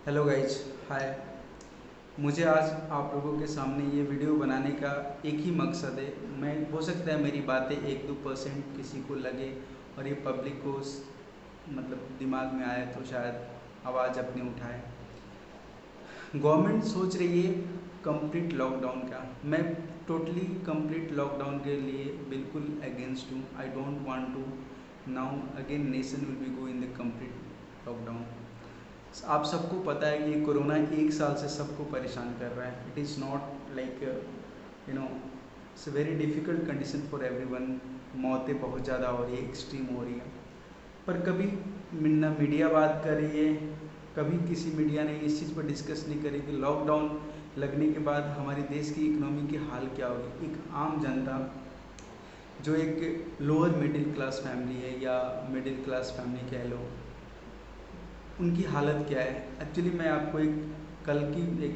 Hello guys, हाय। मुझे आज आप लोगों के सामने ये वीडियो बनाने का एक ही मकसद है। मैं हो सकता है मेरी बातें 1-2% किसी को लगे और ये पब्लिक को मतलब दिमाग में आए तो शायद आवाज़ अपनी उठाए। गवर्नमेंट सोच रही है कंप्लीट लॉकडाउन का। मैं टोटली कंप्लीट लॉकडाउन के लिए बिल्कुल अगेंस्ट हूँ। I don't want to now again nation will be go in the complete lockdown. आप सबको पता है कि ये कोरोना 1 साल से सबको परेशान कर रहा है। It is not like it's very difficult condition for everyone. मौतें बहुत ज़्यादा हो रही है, एक्सट्रीम हो रही है। पर कभी ना मीडिया बात कर रही है, कभी किसी मीडिया ने इस चीज़ पर डिस्कस नहीं करी कि लॉकडाउन लगने के बाद हमारे देश की इकोनॉमी की हाल क्या होगी। एक आम जनता जो एक लोअर मिडिल क्लास फैमिली है या मिडिल क्लास फैमिली कह लो, उनकी हालत क्या है। एक्चुअली मैं आपको एक कल की एक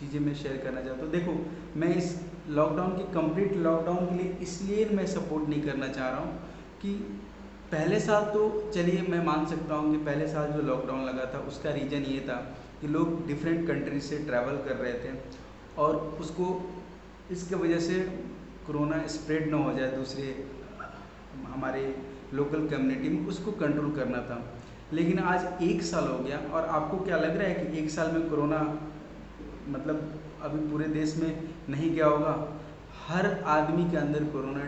चीज़ें मैं शेयर करना चाहता हूँ। देखो, मैं इस लॉकडाउन की कंप्लीट लॉकडाउन के लिए इसलिए मैं सपोर्ट नहीं करना चाह रहा हूँ कि पहले साल तो चलिए मैं मान सकता हूँ कि पहले साल जो लॉकडाउन लगा था उसका रीज़न ये था कि लोग डिफरेंट कंट्रीज से ट्रैवल कर रहे थे और उसको इसके वजह से कोरोना स्प्रेड ना हो जाए दूसरे हमारे लोकल कम्युनिटी में, उसको कंट्रोल करना था। लेकिन आज 1 साल हो गया और आपको क्या लग रहा है कि 1 साल में कोरोना मतलब अभी पूरे देश में नहीं गया होगा? हर आदमी के अंदर कोरोना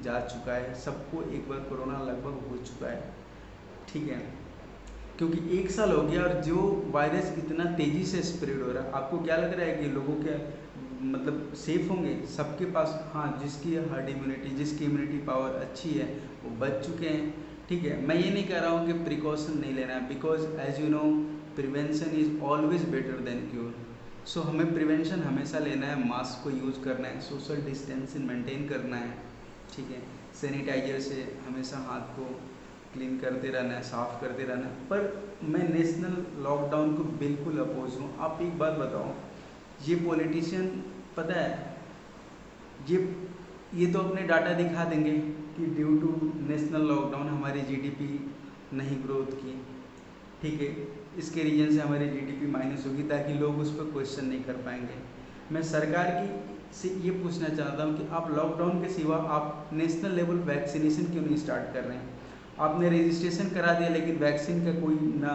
जा चुका है, सबको एक बार कोरोना लगभग हो चुका है, ठीक है। क्योंकि 1 साल हो गया और जो वायरस इतना तेज़ी से स्प्रेड हो रहा है, आपको क्या लग रहा है कि लोगों के मतलब सेफ होंगे? सबके पास, हाँ, जिसकी हर्ड इम्यूनिटी, जिसकी इम्यूनिटी पावर अच्छी है वो बच चुके हैं, ठीक है। मैं ये नहीं कह रहा हूँ कि प्रिकॉशन नहीं लेना है, because as you know prevention is always better than cure. So हमें प्रिवेंशन हमेशा लेना है, मास्क को यूज़ करना है, सोशल डिस्टेंसिंग मेंटेन करना है, ठीक है। सैनिटाइजर से हमेशा हाथ को क्लीन करते रहना है, साफ़ करते रहना है। पर मैं नेशनल लॉकडाउन को बिल्कुल अपोज हूँ। आप एक बात बताओ, ये पॉलिटिशियन, पता है, ये ये तो अपने डाटा दिखा देंगे कि ड्यू टू नेशनल लॉकडाउन हमारी जीडीपी नहीं ग्रोथ की, ठीक है। इसके रीजन से हमारी जीडीपी माइनस होगी ताकि लोग उस पर क्वेश्चन नहीं कर पाएंगे। मैं सरकार की से ये पूछना चाहता हूँ कि आप लॉकडाउन के सिवा आप नेशनल लेवल वैक्सीनेशन क्यों नहीं स्टार्ट कर रहे हैं? आपने रजिस्ट्रेशन करा दिया लेकिन वैक्सीन का कोई ना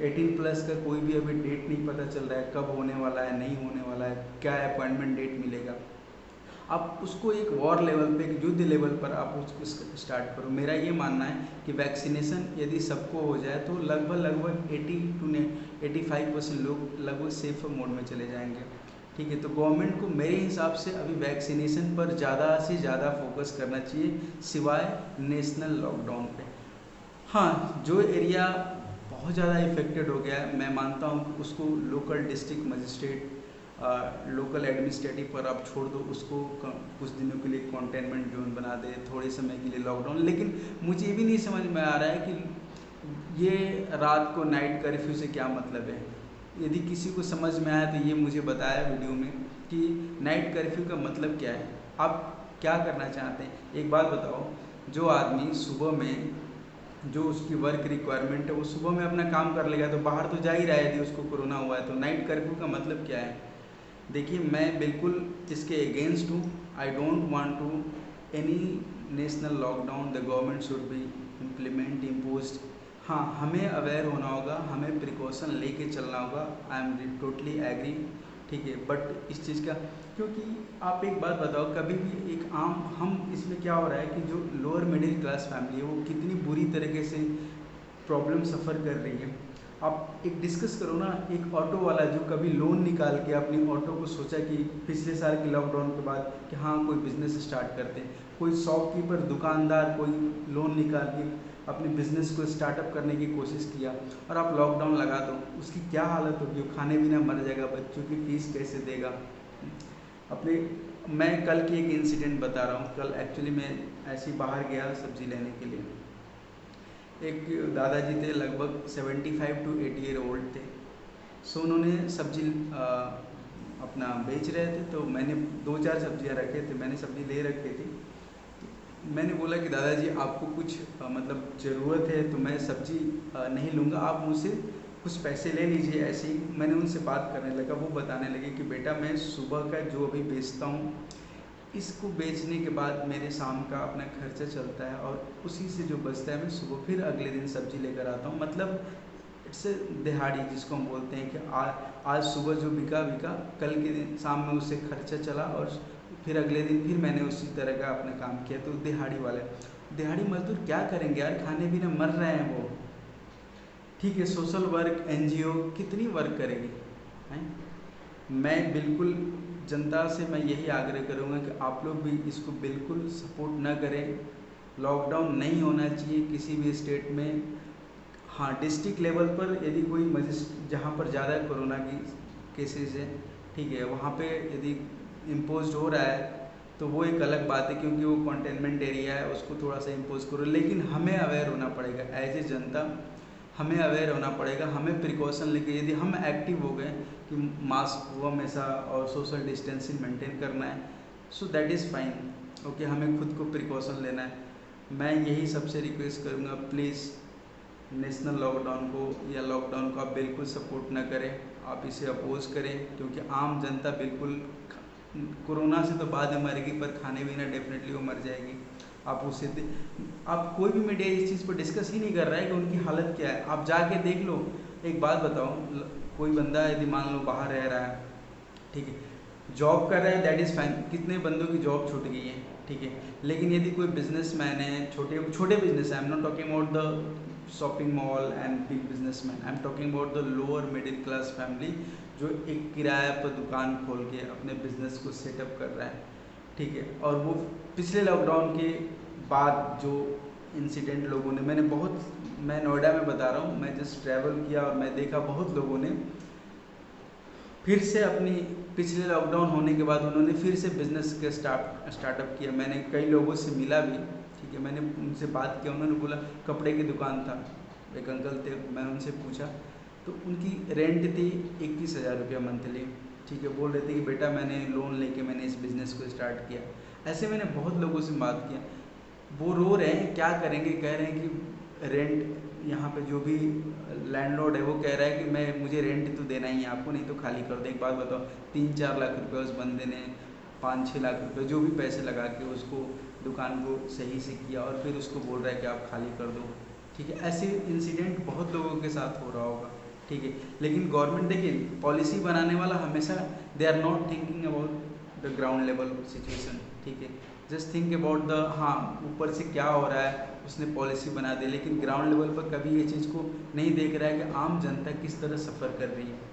18+ का कोई भी अभी डेट नहीं पता चल रहा है, कब होने वाला है, नहीं होने वाला है, क्या अपॉइंटमेंट डेट मिलेगा। आप उसको एक वॉर लेवल पे, एक युद्ध लेवल पर आप उसको स्टार्ट करो। मेरा ये मानना है कि वैक्सीनेशन यदि सबको हो जाए तो लगभग 80 to 85% लोग लगभग सेफ मोड में चले जाएंगे, ठीक है। तो गवर्नमेंट को मेरे हिसाब से अभी वैक्सीनेशन पर ज़्यादा से ज़्यादा फोकस करना चाहिए, सिवाय नेशनल लॉकडाउन पे। हाँ, जो एरिया बहुत ज़्यादा इफ़ेक्टेड हो गया है, मैं मानता हूँ कि उसको local district magistrate, local administrative पर आप छोड़ दो, उसको कुछ दिनों के लिए कंटेनमेंट जोन बना दे, थोड़े समय के लिए लॉकडाउन। लेकिन मुझे ये भी नहीं समझ में आ रहा है कि ये रात को नाइट कर्फ्यू से क्या मतलब है। यदि किसी को समझ में आया तो ये मुझे बताया वीडियो में कि नाइट कर्फ्यू का मतलब क्या है, आप क्या करना चाहते हैं। एक बात बताओ, जो आदमी सुबह में, जो उसकी वर्क रिक्वायरमेंट है वो सुबह में अपना काम कर लेगा तो बाहर तो जा ही रहा है। यदि उसको कोरोना हुआ है तो नाइट कर्फ्यू का मतलब क्या है? देखिए, मैं बिल्कुल इसके अगेंस्ट हूँ। I don't want to any national lockdown. The government should be implement imposed. हाँ, हमें अवेयर होना होगा, हमें प्रिकॉशन लेके चलना होगा। आई एम टोटली एग्री, ठीक है। बट इस चीज़ का, क्योंकि आप एक बात बताओ, कभी भी एक आम, हम इसमें क्या हो रहा है कि जो लोअर मिडिल क्लास फैमिली है वो कितनी बुरी तरीके से प्रॉब्लम सफ़र कर रही है। आप एक डिस्कस करो ना, एक ऑटो वाला जो कभी लोन निकाल के अपनी ऑटो को सोचा कि पिछले साल के लॉकडाउन के बाद कि हाँ कोई बिज़नेस स्टार्ट करते हैं, कोई शॉपकीपर, दुकानदार, कोई लोन निकाल के अपने बिज़नेस को स्टार्टअप करने की कोशिश किया और आप लॉकडाउन लगा दो, उसकी क्या हालत होगी? वो खाने बिना मर जाएगा, बच्चों की फ़ीस कैसे देगा अपने। मैं कल की एक इंसिडेंट बता रहा हूँ। कल एक्चुअली मैं ऐसे ही बाहर गया सब्ज़ी लेने के लिए। एक दादाजी थे, लगभग 75 to 80 ईयर ओल्ड थे। सो उन्होंने सब्जी अपना बेच रहे थे, तो मैंने 2-4 सब्जियां रखे थे, मैंने सब्जी ले रखी थी। मैंने बोला कि दादाजी आपको कुछ मतलब ज़रूरत है तो मैं सब्जी नहीं लूँगा, आप मुझसे कुछ पैसे ले लीजिए। ऐसे ही मैंने उनसे बात करने लगा, वो बताने लगे कि बेटा मैं सुबह का जो अभी बेचता हूँ, इसको बेचने के बाद मेरे शाम का अपना खर्चा चलता है और उसी से जो बचता है मैं सुबह फिर अगले दिन सब्जी लेकर आता हूँ। मतलब इट्स ए दिहाड़ी जिसको हम बोलते हैं कि आज सुबह जो बिका बिका, कल के दिन शाम में उससे खर्चा चला और फिर अगले दिन फिर मैंने उसी तरह का अपना काम किया। तो दिहाड़ी वाले, दिहाड़ी मजदूर क्या करेंगे यार, खाने पीने मर रहे हैं वो। ठीक है, सोशल वर्क एनजीओ कितनी वर्क करेगी हैं। मैं बिल्कुल जनता से मैं यही आग्रह करूँगा कि आप लोग भी इसको बिल्कुल सपोर्ट न करें। लॉकडाउन नहीं होना चाहिए किसी भी स्टेट में। हाँ, डिस्ट्रिक्ट लेवल पर यदि कोई जहाँ पर ज़्यादा कोरोना की केसेस है, ठीक है, वहाँ पे यदि इम्पोज हो रहा है तो वो एक अलग बात है, क्योंकि वो कंटेनमेंट एरिया है, उसको थोड़ा सा इम्पोज करो। लेकिन हमें अवेयर होना पड़ेगा, एज ए जनता हमें अवेयर होना पड़ेगा, हमें प्रिकॉशन लेके यदि हम एक्टिव हो गए कि मास्क वो हमेशा और सोशल डिस्टेंसिंग मेंटेन करना है, so that is fine. Okay, हमें खुद को प्रिकॉशन लेना है। मैं यही सबसे रिक्वेस्ट करूँगा, प्लीज़ नेशनल लॉकडाउन को या लॉकडाउन को आप बिल्कुल सपोर्ट ना करें, आप इसे अपोज करें, क्योंकि आम जनता बिल्कुल कोरोना से तो बाद में मरेगी, पर खाने पीना डेफिनेटली वो मर जाएगी। आप उसे आप कोई भी मीडिया इस चीज़ पर डिस्कस ही नहीं कर रहा है कि उनकी हालत क्या है। आप जाके देख लो। एक बात बताओ, कोई बंदा यदि मान लो बाहर रह रहा है, ठीक है, जॉब कर रहा है, दैट इज़ फाइन, कितने बंदों की जॉब छूट गई है, ठीक है। लेकिन यदि कोई बिजनेसमैन है, छोटे छोटे बिजनेस है, I am not talking about the shopping mall and big businessman, I am talking about the lower middle class family, जो एक किराया पर दुकान खोल के अपने बिजनेस को सेटअप कर रहा है, ठीक है। और वो पिछले लॉकडाउन के बाद जो इंसिडेंट लोगों ने, मैं नोएडा में बता रहा हूँ, मैं जस्ट ट्रैवल किया और मैं देखा बहुत लोगों ने फिर से अपनी पिछले लॉकडाउन होने के बाद उन्होंने फिर से बिज़नेस के स्टार्टअप किया। मैंने कई लोगों से मिला भी, ठीक है, मैंने उनसे बात किया, उन्होंने बोला कपड़े की दुकान था, एक अंकल थे, मैंने उनसे पूछा तो उनकी रेंट थी 21,000 रुपया मंथली, ठीक है। बोल रहे थे कि बेटा मैंने लोन लेके मैंने इस बिज़नेस को स्टार्ट किया। ऐसे मैंने बहुत लोगों से बात किया, वो रो रहे हैं, क्या करेंगे, कह रहे हैं कि रेंट यहाँ पे जो भी लैंडलॉर्ड है वो कह रहा है कि मुझे रेंट तो देना ही है आपको, नहीं तो खाली कर दो। एक बात बताओ, 3-4 लाख रुपए उस बंदे ने 5-6 लाख रुपए जो भी पैसे लगा के उसको दुकान को सही से किया और फिर उसको बोल रहा है कि आप खाली कर दो, ठीक है। ऐसे इंसिडेंट बहुत लोगों के साथ हो रहा होगा, ठीक है। लेकिन गवर्नमेंट देखिए, पॉलिसी बनाने वाला हमेशा they are not thinking about the ground level situation, ठीक है। जस्ट थिंक अबाउट द, हाँ, ऊपर से क्या हो रहा है उसने पॉलिसी बना दी, लेकिन ग्राउंड लेवल पर कभी ये चीज़ को नहीं देख रहा है कि आम जनता किस तरह सफ़र कर रही है।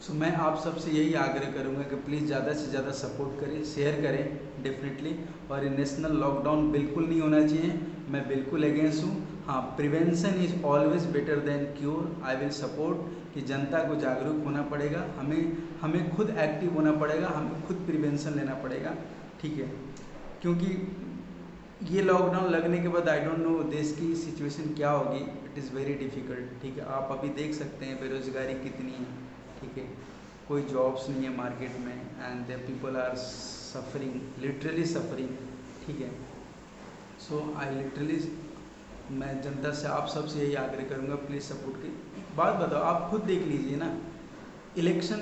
सो मैं आप सबसे यही आग्रह करूँगा कि प्लीज़ ज़्यादा से ज़्यादा सपोर्ट करें, शेयर करें डेफिनेटली। और ये नेशनल लॉकडाउन बिल्कुल नहीं होना चाहिए, मैं बिल्कुल अगेंस्ट हूँ। हाँ, prevention is always better than cure. I will support कि जनता को जागरूक होना पड़ेगा, हमें खुद एक्टिव होना पड़ेगा, हमें खुद प्रिवेंशन लेना पड़ेगा, ठीक है। क्योंकि ये लॉकडाउन लगने के बाद आई डोंट नो देश की सिचुएशन क्या होगी, इट इज़ वेरी डिफ़िकल्ट, ठीक है। आप अभी देख सकते हैं बेरोज़गारी कितनी है, ठीक है, कोई जॉब्स नहीं है मार्केट में, and the people are suffering, literally suffering, ठीक है। सो आई लिटरली, मैं जनता से आप सबसे यही आग्रह करूँगा, प्लीज़ सपोर्ट की। बात बताओ, आप खुद देख लीजिए ना, इलेक्शन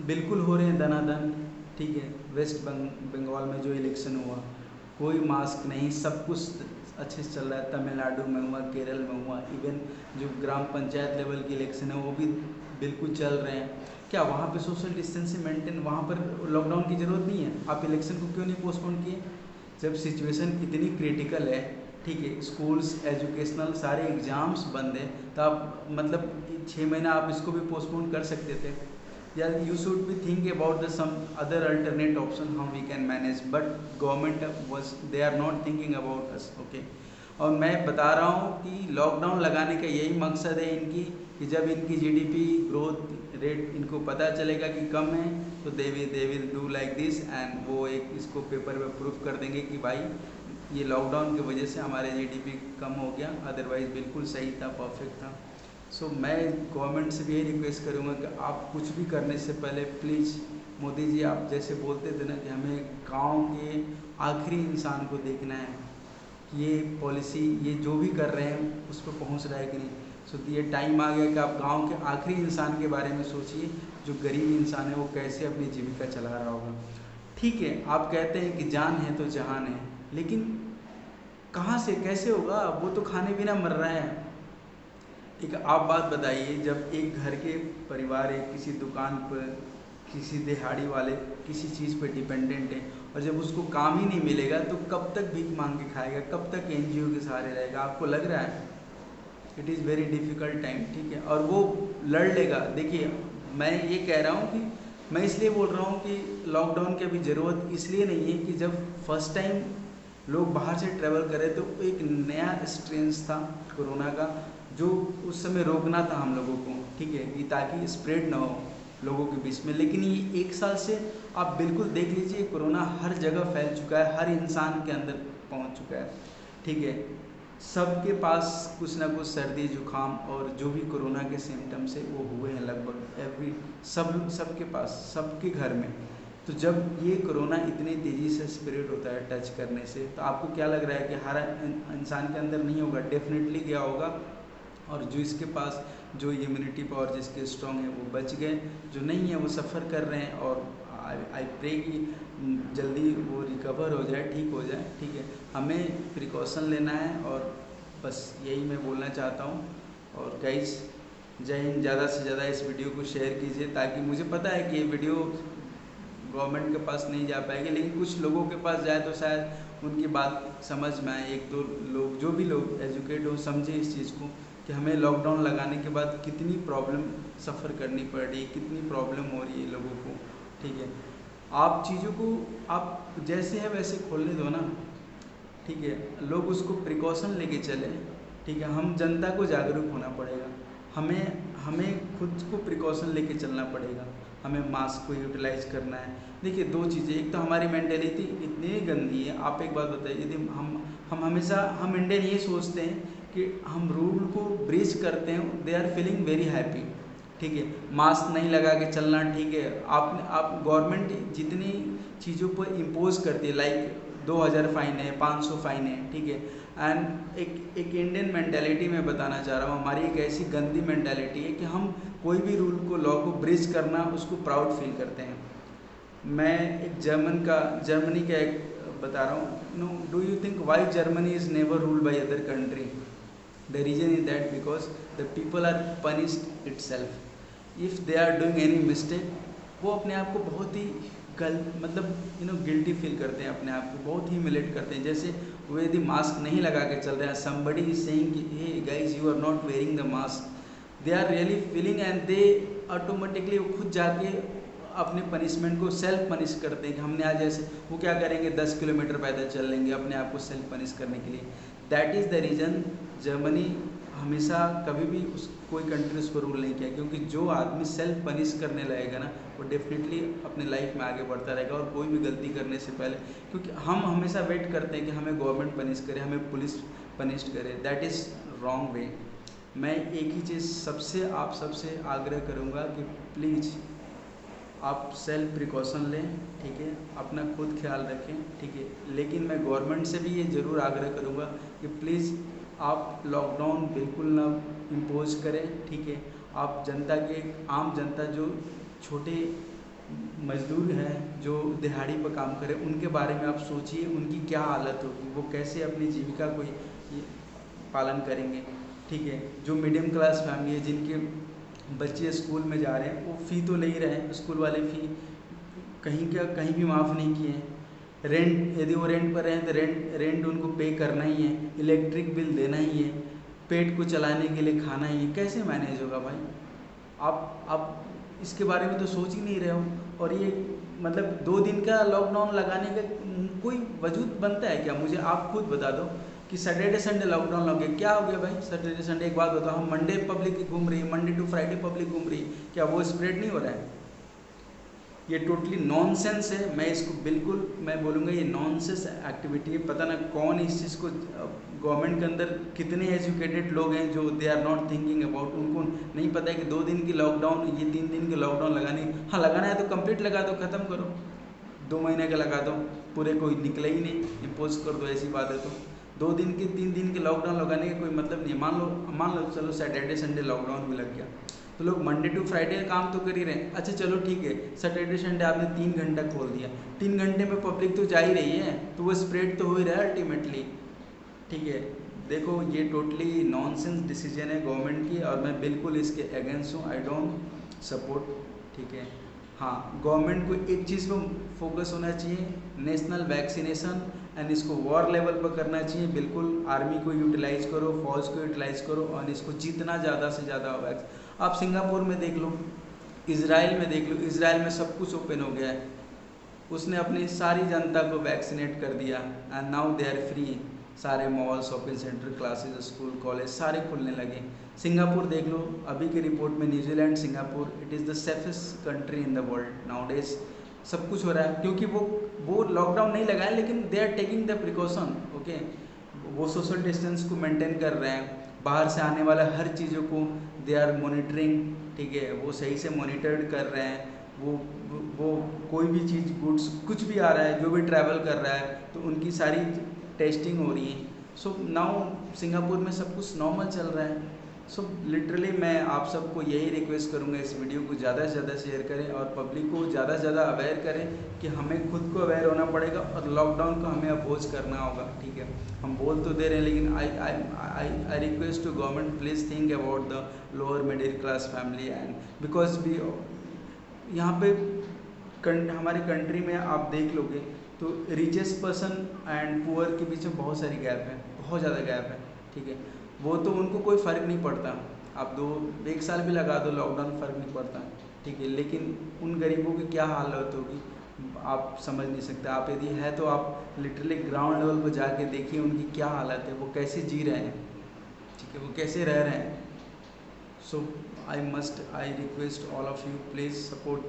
बिल्कुल हो रहे हैं दनादन, ठीक है। वेस्ट बंगाल में जो इलेक्शन हुआ, कोई मास्क नहीं, सब कुछ अच्छे से चल रहा है। तमिलनाडु में हुआ, केरल में हुआ, इवन जो ग्राम पंचायत लेवल की इलेक्शन है वो भी बिल्कुल चल रहे हैं। क्या वहाँ पे सोशल डिस्टेंसिंग मेंटेन, वहाँ पर लॉकडाउन की ज़रूरत नहीं है? आप इलेक्शन को क्यों नहीं पोस्टपोन किए जब सिचुएशन इतनी क्रिटिकल है, ठीक है। स्कूल्स, एजुकेशनल सारे एग्ज़ाम्स बंद है, तो आप मतलब 6 महीना आप इसको भी पोस्टपोन कर सकते थे। या you should be think about the some other alternate option how we can manage, but government was they are not thinking about us, okay. और मैं बता रहा हूँ कि लॉकडाउन लगाने का यही मकसद है इनकी, कि जब इनकी जीडीपी ग्रोथ रेट इनको पता चलेगा कि कम है, तो they will do like this, and वो एक इसको पेपर में प्रूफ कर देंगे कि भाई ये लॉकडाउन की वजह से हमारे जीडीपी कम हो गया, अदरवाइज़ बिल्कुल सही था, परफेक्ट था। सो मैं गवर्नमेंट से भी यही रिक्वेस्ट करूँगा कि आप कुछ भी करने से पहले प्लीज़, मोदी जी आप जैसे बोलते थे ना कि हमें गांव के आखिरी इंसान को देखना है, ये पॉलिसी ये जो भी कर रहे हैं उस पर पहुँच रहा है कि नहीं। सो ये टाइम आ गया कि आप गांव के आखिरी इंसान के बारे में सोचिए, जो गरीब इंसान है वो कैसे अपनी जीविका चला रहा होगा। ठीक है, आप कहते हैं कि जान है तो जहान है, लेकिन कहाँ से कैसे होगा? वो तो खाने बिना मर रहा है। एक आप बात बताइए, जब एक घर के परिवार एक किसी दुकान पर, किसी दिहाड़ी वाले किसी चीज़ पर डिपेंडेंट है, और जब उसको काम ही नहीं मिलेगा तो कब तक भीख मांग के खाएगा, कब तक एनजीओ के सहारे रहेगा? आपको लग रहा है? It is very difficult time, ठीक है, और वो लड़ लेगा। देखिए, मैं ये कह रहा हूँ कि मैं इसलिए बोल रहा हूँ कि लॉकडाउन की अभी ज़रूरत इसलिए नहीं है कि जब फर्स्ट टाइम लोग बाहर से ट्रैवल करे तो एक नया स्ट्रेन था कोरोना का, जो उस समय रोकना था हम लोगों को, ठीक है, कि ताकि स्प्रेड ना हो लोगों के बीच में। लेकिन ये 1 साल से आप बिल्कुल देख लीजिए, कोरोना हर जगह फैल चुका है, हर इंसान के अंदर पहुंच चुका है, ठीक है। सबके पास कुछ ना कुछ सर्दी जुकाम और जो भी कोरोना के सिम्टम्स है वो हुए हैं लगभग सबके पास, सबके घर में। तो जब ये कोरोना इतनी तेज़ी से स्प्रेड होता है टच करने से, तो आपको क्या लग रहा है कि हर इंसान के अंदर नहीं होगा? डेफिनेटली क्या होगा। और जो इसके पास जो इम्यूनिटी पावर जिसके स्ट्रॉन्ग है वो बच गए, जो नहीं है वो सफ़र कर रहे हैं। और आई प्रे कि जल्दी वो रिकवर हो जाए, ठीक हो जाए, ठीक है। हमें प्रिकॉशन लेना है, और बस यही मैं बोलना चाहता हूँ। और गाइस, जय हिंद। ज़्यादा से ज़्यादा इस वीडियो को शेयर कीजिए, ताकि मुझे पता है कि ये वीडियो गवर्नमेंट के पास नहीं जा पाएगी, लेकिन कुछ लोगों के पास जाए तो शायद उनकी बात समझ में आए। 1-2 लोग, जो भी लोग एजुकेट हो, समझे इस चीज़ को कि हमें लॉकडाउन लगाने के बाद कितनी प्रॉब्लम सफ़र करनी पड़ रही है, कितनी प्रॉब्लम हो रही है लोगों को, ठीक है। आप चीज़ों को आप जैसे है वैसे खोलने दो ना, ठीक है, लोग उसको प्रिकॉशन लेके चले, ठीक है। हम जनता को जागरूक होना पड़ेगा, हमें खुद को प्रिकॉशन लेके चलना पड़ेगा, हमें मास्क को यूटिलाइज करना है। देखिए, 2 चीज़ें, एक तो हमारी मेंटेलिटी इतनी गंदी है। आप एक बात बताइए, यदि हम हमेशा हम इंडियन ये सोचते हैं कि हम रूल को ब्रीच करते हैं, they are feeling very happy, ठीक है। मास्क नहीं लगा के चलना, ठीक है। आप गवर्नमेंट जितनी चीज़ों पर इम्पोज करती है, लाइक 2000 फ़ाइन है, 500 फ़ाइन है, ठीक है। एंड एक इंडियन मेंटालिटी में बताना चाह रहा हूँ, हमारी एक ऐसी गंदी मेंटालिटी है कि हम कोई भी रूल को, लॉ को ब्रीच करना, उसको प्राउड फील करते हैं। मैं एक जर्मनी का एक बता रहा हूँ। No, do you think why Germany is never ruled by other country? The reason is that because the people are punished itself if they are doing any mistake. वो अपने आप को बहुत ही मतलब गिल्टी फील करते हैं, अपने आप को बहुत ही ह्यूमिलेट करते हैं। जैसे वो यदि मास्क नहीं लगा के चल रहे हैं, समबडी इज सेइंग कि hey guys, you are not wearing the mask, they are really feeling, and they automatically वो खुद जाके अपने पनिशमेंट को सेल्फ पनिश करते हैं कि हमने आज ऐसे, वो क्या करेंगे, 10 किलोमीटर पैदल चल लेंगे अपने आप को सेल्फ पनिश करने के लिए। That is the reason Germany हमेशा कभी भी कोई कंट्री उस पर रूल नहीं किया, क्योंकि जो आदमी सेल्फ पनिश करने लगेगा ना, वो डेफिनेटली अपने लाइफ में आगे बढ़ता रहेगा। और कोई भी गलती करने से पहले, क्योंकि हम हमेशा वेट करते हैं कि हमें गवर्नमेंट पनिश करे, हमें पुलिस पनिश करे, दैट इज़ रॉन्ग वे। मैं एक ही चीज़ आप सबसे आग्रह करूँगा कि प्लीज़ आप सेल्फ प्रिकॉशन लें, ठीक है, अपना खुद ख्याल रखें, ठीक है। लेकिन मैं गवर्नमेंट से भी ये ज़रूर आग्रह करूँगा कि प्लीज़ आप लॉकडाउन बिल्कुल ना इम्पोज करें, ठीक है। आप जनता के, आम जनता जो छोटे मजदूर हैं, जो दिहाड़ी पर काम करें, उनके बारे में आप सोचिए, उनकी क्या हालत होगी, वो कैसे अपनी जीविका को पालन करेंगे, ठीक है। जो मिडिल क्लास फैमिली है, जिनके बच्चे स्कूल में जा रहे हैं, वो फ़ी तो ले ही रहे हैं, स्कूल वाले फ़ी कहीं भी माफ़ नहीं किए हैं। रेंट, यदि वो रेंट पर रहें तो रेंट उनको पे करना ही है, इलेक्ट्रिक बिल देना ही है, पेट को चलाने के लिए खाना ही है। कैसे मैनेज होगा भाई? आप इसके बारे में तो सोच ही नहीं रहे हो। और ये मतलब 2 दिन का लॉकडाउन लगाने का कोई वजूद बनता है क्या? मुझे आप खुद बता दो कि सैटरडे संडे लॉकडाउन लगे, क्या हो गया भाई? सैटरडे संडे एक बात बताओ, हम मंडे पब्लिक घूम रही है, मंडे टू फ्राइडे पब्लिक घूम रही है, क्या वो स्प्रेड नहीं हो रहा है? ये टोटली नॉनसेंस है। मैं इसको बिल्कुल, मैं बोलूँगा ये नॉनसेंस एक्टिविटी है। पता ना कौन इस चीज़ को, गवर्नमेंट के अंदर कितने एजुकेटेड लोग हैं जो they are not thinking about, उनको नहीं पता है कि 2 दिन की लॉकडाउन, ये 3 दिन की लॉकडाउन लगाना है तो कंप्लीट लगा दो, ख़त्म करो। 2 महीने का लगा दो, पूरे कोई निकले ही नहीं, इम्पोज कर दो, ऐसी बात है। तो 2 दिन के 3 दिन के लॉकडाउन लगाने का कोई मतलब नहीं है। मान लो चलो सैटरडे संडे लॉकडाउन भी लग गया, तो लोग मंडे टू फ्राइडे काम तो कर ही रहे हैं। अच्छा चलो ठीक है, सैटरडे संडे आपने 3 घंटा खोल दिया, 3 घंटे में पब्लिक तो जा ही रही है, तो वो स्प्रेड तो हो ही रहा है अल्टीमेटली। ठीक है, देखो ये टोटली नॉनसेंस डिसीजन है गवर्नमेंट की, और मैं बिल्कुल इसके अगेंस्ट हूँ, आई डोंट सपोर्ट। ठीक है, हाँ गवर्नमेंट को एक चीज़ पर फोकस होना चाहिए, नेशनल वैक्सीनेशन, एंड इसको वॉर लेवल पर करना चाहिए। बिल्कुल आर्मी को यूटिलाइज करो, फौज को यूटिलाइज करो, और इसको जितना ज़्यादा से ज़्यादा वैक्स। आप सिंगापुर में देख लो, इजराइल में देख लो, इजराइल में सब कुछ ओपन हो गया है, उसने अपनी सारी जनता को वैक्सीनेट कर दिया, and now they are free. सारे mall, shopping centre, classes, school, college सारे खुलने लगे। सिंगापुर देख लो, अभी की रिपोर्ट में New Zealand, Singapore, it is the safest country in the world now days. सब कुछ हो रहा है क्योंकि वो लॉकडाउन नहीं लगाए, लेकिन they are taking the precaution. Okay, वो सोशल डिस्टेंस को मेंटेन कर रहे हैं, बाहर से आने वाला हर चीज़ों को दे आर मॉनिटरिंग। ठीक है, वो सही से मॉनिटर्ड कर रहे हैं। वो कोई भी चीज़, गुड्स कुछ भी आ रहा है, जो भी ट्रैवल कर रहा है, तो उनकी सारी टेस्टिंग हो रही है। सो नाउ सिंगापुर में सब कुछ नॉर्मल चल रहा है। सो लिटरली मैं आप सबको यही रिक्वेस्ट करूँगा, इस वीडियो को ज़्यादा से ज़्यादा शेयर करें और पब्लिक को ज़्यादा से ज़्यादा अवेयर करें कि हमें खुद को अवेयर होना पड़ेगा और लॉकडाउन को हमें अपोज करना होगा। ठीक है, हम बोल तो दे रहे हैं, लेकिन I request to government, please think about the lower middle class family, and because we यहाँ पे हमारी कंट्री में आप देख लोगे तो रिचेस्ट पर्सन एंड पुअर के बीच में बहुत सारी गैप है, बहुत ज़्यादा गैप है। ठीक है, वो तो उनको कोई फ़र्क नहीं पड़ता, आप 1 साल भी लगा दो लॉकडाउन, फ़र्क नहीं पड़ता। ठीक है, लेकिन उन गरीबों की क्या हालत होगी आप समझ नहीं सकते। आप यदि है तो आप लिटरली ग्राउंड लेवल पर जाके देखिए उनकी क्या हालत है, वो कैसे जी रहे हैं। ठीक है, वो कैसे रह रहे हैं। So I request all of you, please support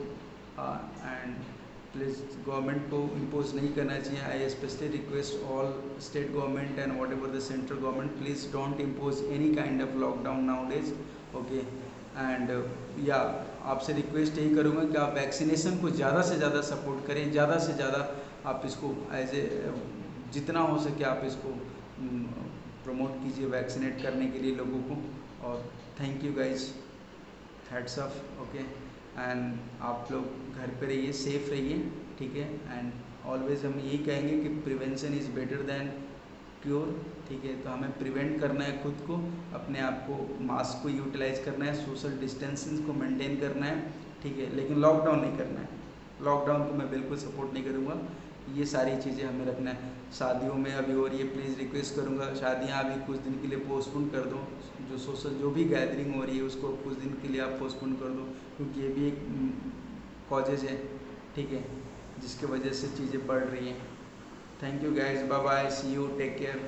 and please government को impose नहीं करना चाहिए। I especially request all state government and whatever the central government, please don't impose any kind of lockdown nowadays. Okay, and आपसे request यही करूँगा कि आप vaccination को ज़्यादा से ज़्यादा सपोर्ट करें, ज़्यादा से ज़्यादा आप इसको जितना हो सके आप इसको प्रमोट कीजिए वैक्सीनेट करने के लिए लोगों को। और thank you guys, heads up. Okay, and आप लोग घर पे रहिए, सेफ रहिए। ठीक है, एंड ऑलवेज हम यही कहेंगे कि prevention is better than cure. ठीक है, तो हमें प्रिवेंट करना है खुद को, अपने आप को, मास्क को यूटिलाइज करना है, सोशल डिस्टेंसिंग को मेंटेन करना है। ठीक है, लेकिन लॉकडाउन नहीं करना है। लॉकडाउन को मैं बिल्कुल सपोर्ट नहीं करूँगा। ये सारी चीज़ें हमें रखना है। शादियों में अभी हो रही है, प्लीज़ रिक्वेस्ट करूँगा शादियाँ अभी कुछ दिन के लिए पोस्टपोन कर दो। जो भी गैदरिंग हो रही है उसको कुछ दिन के लिए आप पोस्टपोन कर दो, क्योंकि ये भी एक कॉजेज है। ठीक है, जिसके वजह से चीज़ें बढ़ रही हैं। Thank you guys, bye bye, see you, take care.